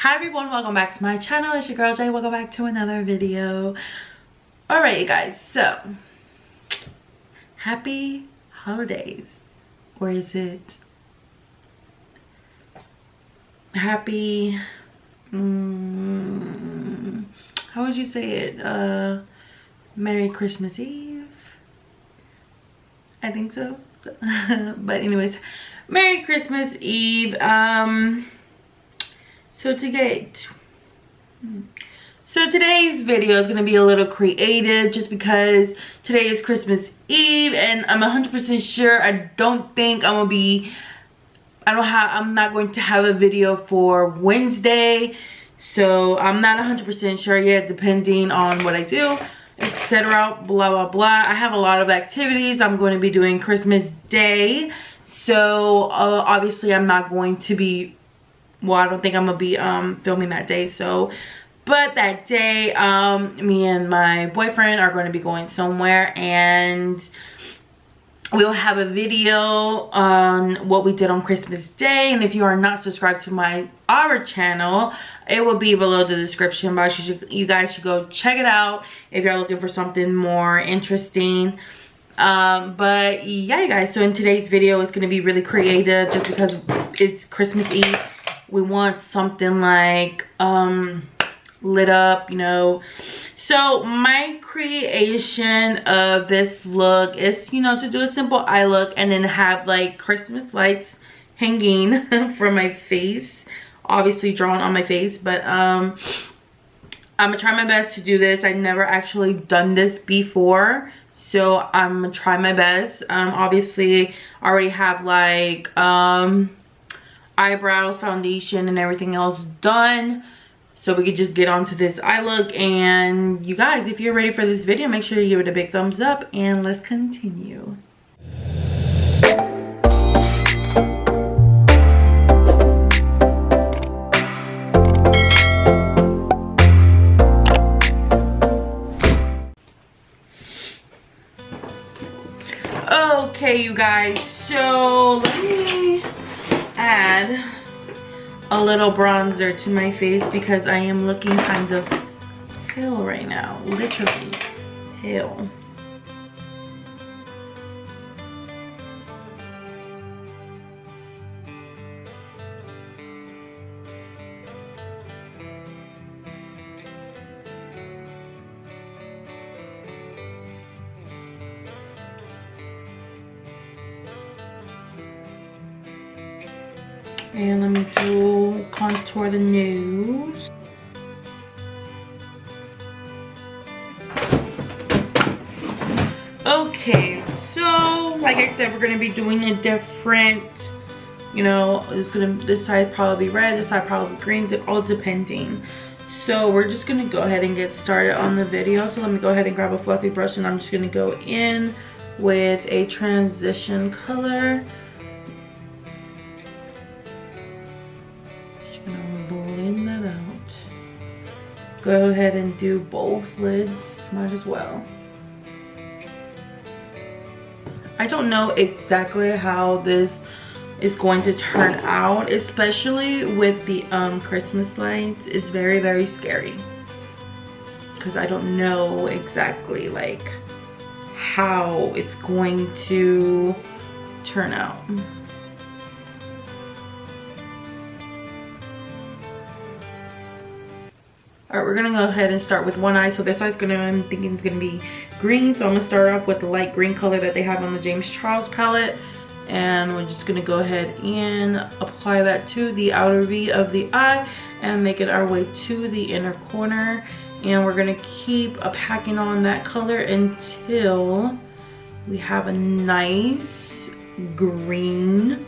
Hi everyone, welcome back to my channel. It's your girl Jay. Welcome back to another video. Alright you guys, so happy holidays. Or is it happy how would you say it? Merry Christmas Eve? I think so. But anyways, Merry Christmas Eve. So today's video is going to be a little creative just because today is Christmas Eve and I'm 100% sure I'm not going to have a video for Wednesday. So I'm not 100% sure yet, depending on what I do, etc. Blah blah blah. I have a lot of activities I'm going to be doing Christmas Day. So obviously I'm not going to be, well, I don't think I'm gonna be filming that day. So but that day me and my boyfriend are going to be going somewhere and we'll have a video on what we did on Christmas Day. And if you are not subscribed to our channel, it will be below the description box. You guys should go check it out if you're looking for something more interesting. But yeah you guys, so in today's video it's going to be really creative just because it's Christmas Eve. We want something like lit up, you know. So my creation of this look is, you know, to do a simple eye look and then have like Christmas lights hanging from my face, obviously drawn on my face. But I'm gonna try my best to do this. I've never actually done this before, so I'm gonna try my best. Obviously I already have like eyebrows, foundation, and everything else done, so we could just get on to this eye look. And you guys, if you're ready for this video, make sure you give it a big thumbs up and let's continue. Okay you guys, so let me add a little bronzer to my face because I am looking kind of pale right now, literally pale. And let me do contour the nose. Okay, so like I said, we're gonna be doing a different, you know, this side probably red, this side probably green, all depending. So we're just gonna go ahead and get started on the video. So let me go ahead and grab a fluffy brush and I'm just gonna go in with a transition color. Blend that out. Go ahead and do both lids, might as well. I don't know exactly how this is going to turn out, especially with the Christmas lights. It's very, very scary because I don't know exactly like how it's going to turn out. Alright, we're gonna go ahead and start with one eye. So this eye's I'm thinking it's gonna be green. So I'm gonna start off with the light green color that they have on the James Charles palette. And we're just gonna go ahead and apply that to the outer V of the eye and make it our way to the inner corner. And we're gonna keep packing on that color until we have a nice green.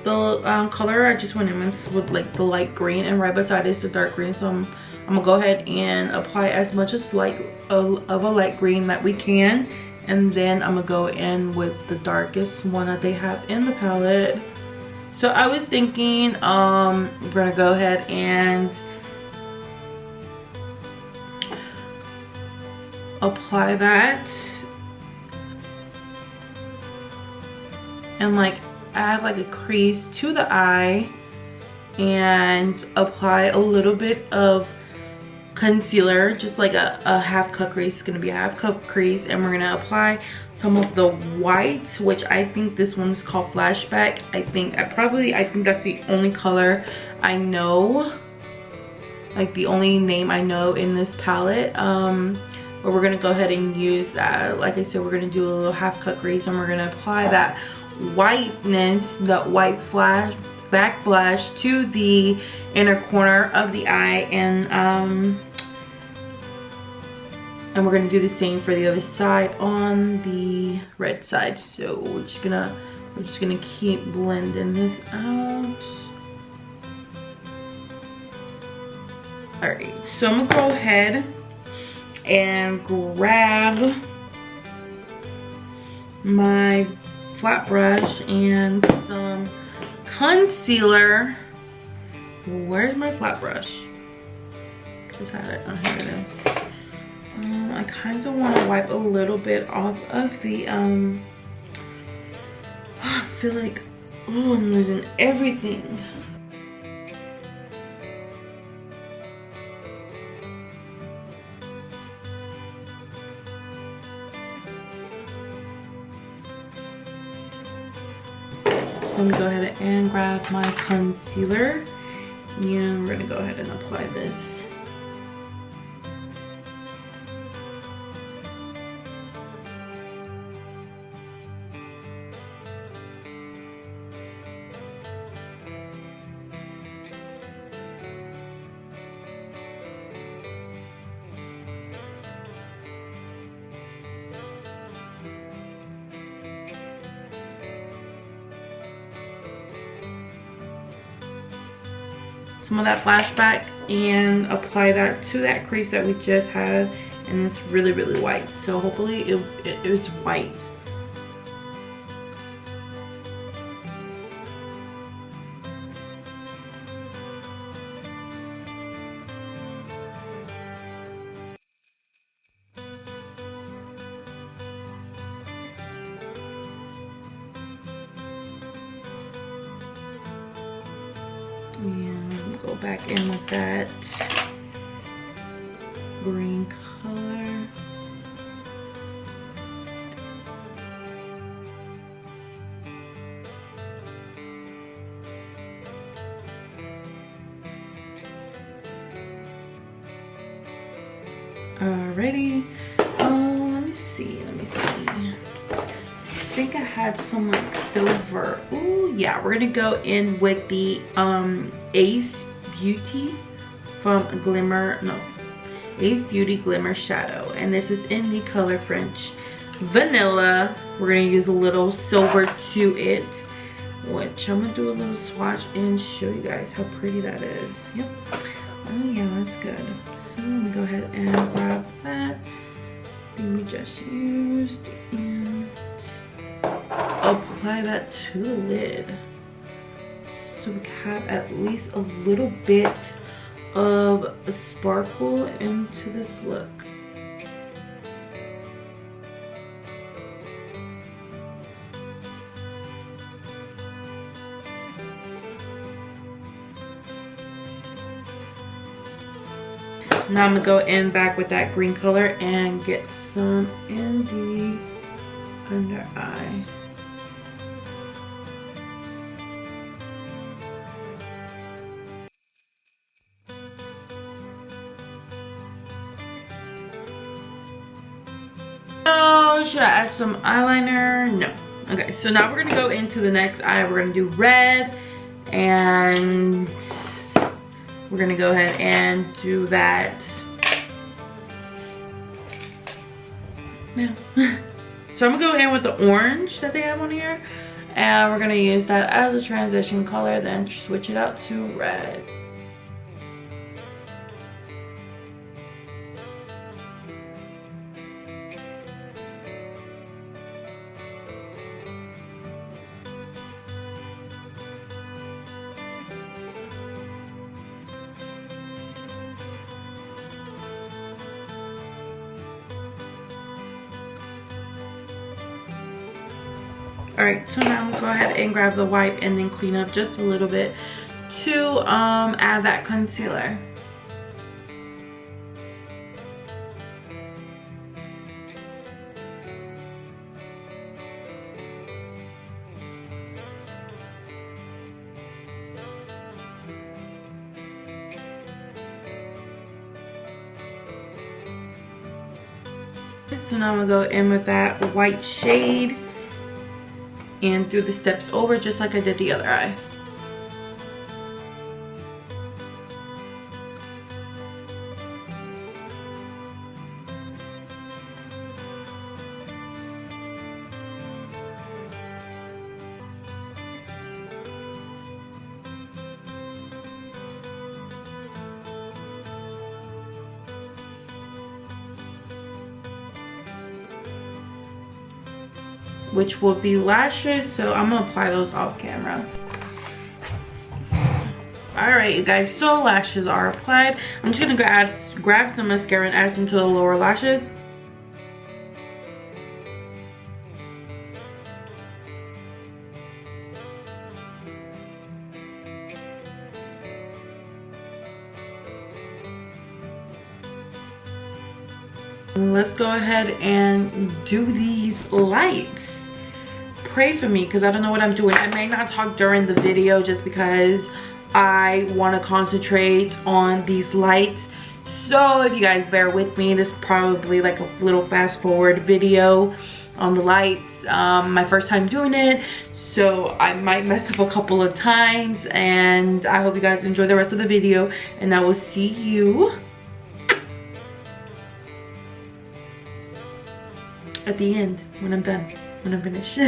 The color I just went in with like the light green, and right beside is the dark green. So I'm gonna go ahead and apply as much as of a light green that we can, and then I'm gonna go in with the darkest one that they have in the palette. So I was thinking we're gonna go ahead and apply that and like add like a crease to the eye and apply a little bit of concealer, just like a half cup crease. It's gonna be a half cup crease, and we're gonna apply some of the white, which I think this one is called Flashback. I think that's the only color I know, like the only name I know in this palette. But we're gonna go ahead and use that. Like I said, we're gonna do a little half cut crease, and we're gonna apply that whiteness, that white backflash to the inner corner of the eye, and we're gonna do the same for the other side on the red side. So we're just gonna keep blending this out. All right, so I'm gonna go ahead and grab my flat brush and some concealer. Where's my flat brush? Just had it. Oh, here it is. I kind of want to wipe a little bit off of the I feel like, oh, I'm losing everything. So I'm gonna go ahead and grab my concealer, and we're gonna go ahead and apply this. Some of that Flashback and apply that to that crease that we just had, and it's really white, so hopefully it was white. And go back in with that green color. Alrighty. Let me see. I think I had some like silver. Ooh, yeah, we're gonna go in with the Ace Beauty from Ace Beauty Glimmer Shadow, and this is in the color French Vanilla. We're gonna use a little silver to it, which I'm gonna do a little swatch and show you guys how pretty that is. Yep. Oh yeah, that's good. So I'm gonna go ahead and grab that thing we just used and apply that to the lid, so we have at least a little bit of a sparkle into this look. Now I'm gonna go in back with that green color and get some in the under eye. Oh, should I add some eyeliner? No. Okay, so now we're gonna go into the next eye. We're gonna do red, and we're gonna go ahead and do that. Yeah. So I'm gonna go in with the orange that they have on here, and we're gonna use that as a transition color, then switch it out to red. All right, so now I'm gonna go ahead and grab the wipe and then clean up just a little bit to add that concealer. So now I'm gonna go in with that white shade and through the steps over just like I did the other eye. Which will be lashes, so I'm gonna apply those off camera. All right, you guys, so lashes are applied. I'm just gonna grab some mascara and add some to the lower lashes. Let's go ahead and do these lights. Pray for me because I don't know what I'm doing. I may not talk during the video just because I want to concentrate on these lights. So if you guys bear with me, this is probably like a little fast forward video on the lights. My first time doing it, so I might mess up a couple of times, and I hope you guys enjoy the rest of the video, and I will see you at the end when I'm done, when I'm finished.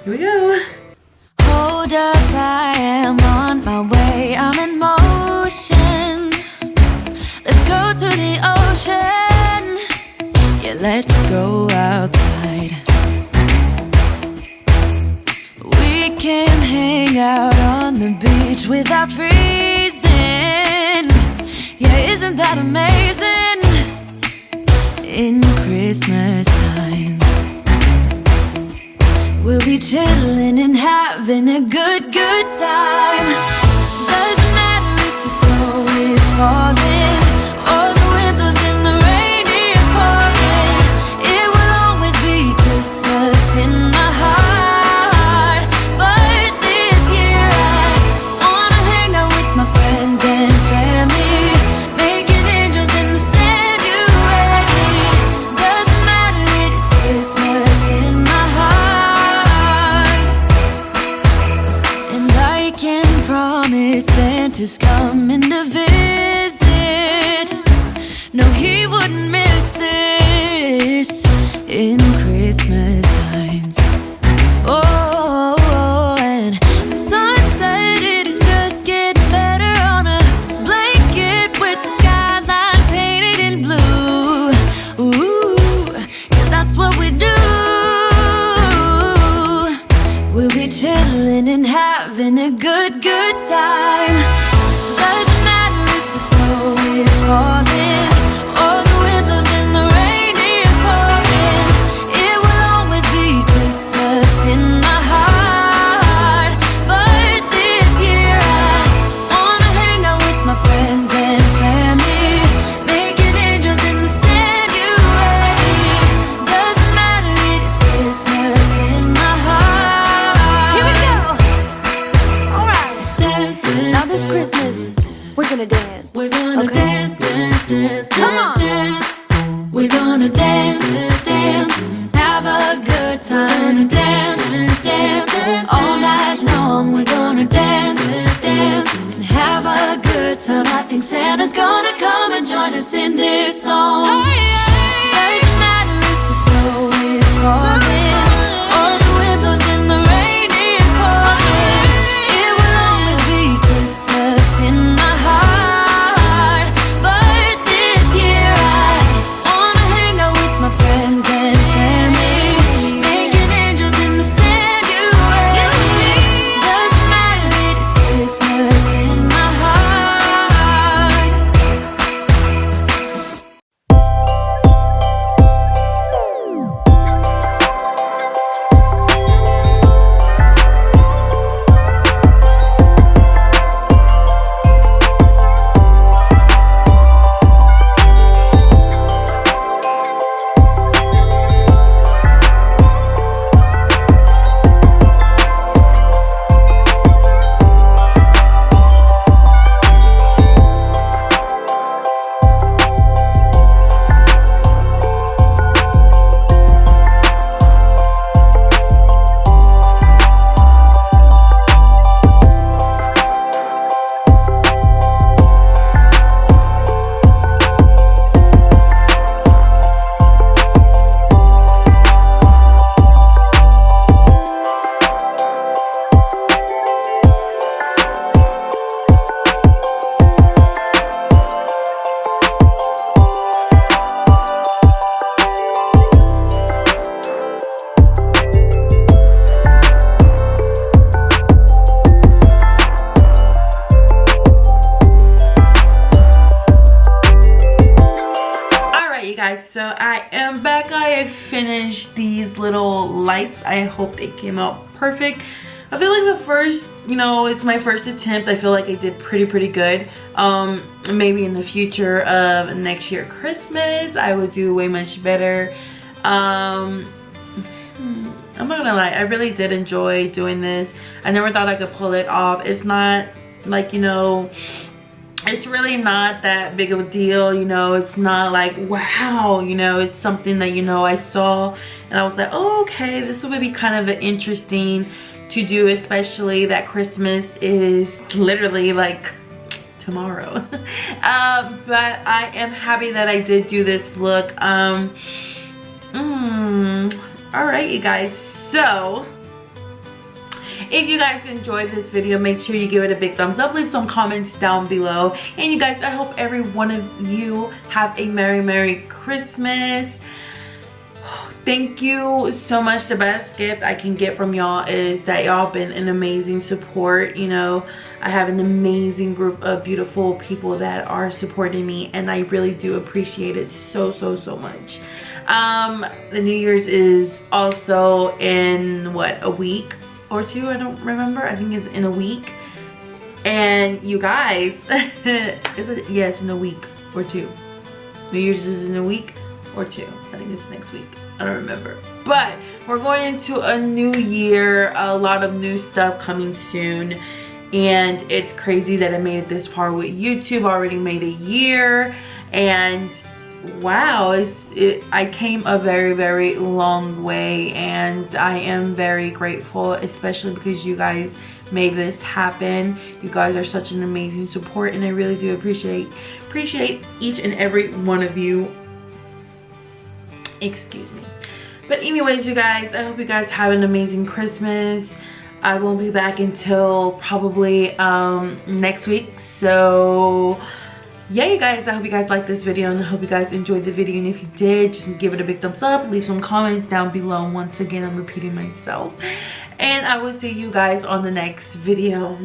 Here we go. Hold up, I am on my way, I'm in motion. Let's go to the ocean. Yeah, let's go outside. We can hang out on the beach without freezing. Yeah, isn't that amazing? In Christmas times, we'll be chilling and having a good time. Doesn't matter if the snow is falling or the wind blows and the rain is pouring. It will always be Christmas in my heart. But this year I wanna hang out with my friends and family, making angels in the sand. Christmas in my heart, and I can promise Santa's coming to visit. No, he wouldn't miss this in Christmas times. Oh, and the sunset, it is just getting better on a blanket with the skyline painted in blue. Ooh, that's what we do. We'll be chilling and having a good time. Doesn't matter if the snow is falling or the wind blows and the rain is pouring. It will always be Christmas in my heart. But this year I wanna hang out with my friends and family, making angels in the sand. You ready? Doesn't matter, it is Christmas in my heart. Here we go. All right. Dance, dance, now this Christmas, we're gonna dance. We're gonna dance, dance, dance, come on. Dance. We're gonna dance, dance, have a good time. Dance, dance, all night long. We're gonna dance, dance, and have a good time. I think Santa's gonna come and join us in this song. Doesn't matter if the snow is falling or the wind blows and the rain is pouring. It will always be Christmas in my heart. But this year I wanna hang out with my friends and family, making angels in the sand. You ready? Doesn't matter, it is Christmas in my heart. I finished these little lights. I hope they came out perfect. I feel like the first, you know, it's my first attempt. I feel like I did pretty good. Maybe in the future of next year Christmas, I would do way much better. I'm not gonna lie, I really did enjoy doing this. I never thought I could pull it off. It's not like, you know, it's really not that big of a deal, you know. It's not like, wow, you know, it's something that, you know, I saw and I was like, oh, okay, this would be kind of interesting to do, especially that Christmas is literally like tomorrow. But I am happy that I did do this look. All right, you guys, so if you guys enjoyed this video, make sure you give it a big thumbs up, leave some comments down below, and you guys, I hope every one of you have a merry Christmas. Thank you so much. The best gift I can get from y'all is that y'all been an amazing support. You know, I have an amazing group of beautiful people that are supporting me, and I really do appreciate it so much. The New Year's is also in what, a week or two? I don't remember. I think it's in a week. And you guys, yeah, it's in a week or two. New Year's is in a week or two. I think it's next week. I don't remember. But we're going into a new year, a lot of new stuff coming soon, and it's crazy that I made it this far with YouTube. I already made a year, and wow, I came a very long way, and I am very grateful, especially because you guys made this happen. You guys are such an amazing support, and I really do appreciate each and every one of you. Excuse me. But anyways, you guys, I hope you guys have an amazing Christmas. I won't be back until probably next week. So yeah, you guys, I hope you guys liked this video, and I hope you guys enjoyed the video. And if you did, just give it a big thumbs up, leave some comments down below. Once again, I'm repeating myself, and I will see you guys on the next video.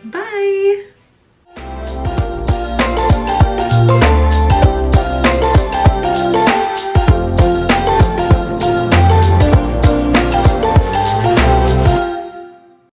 Bye.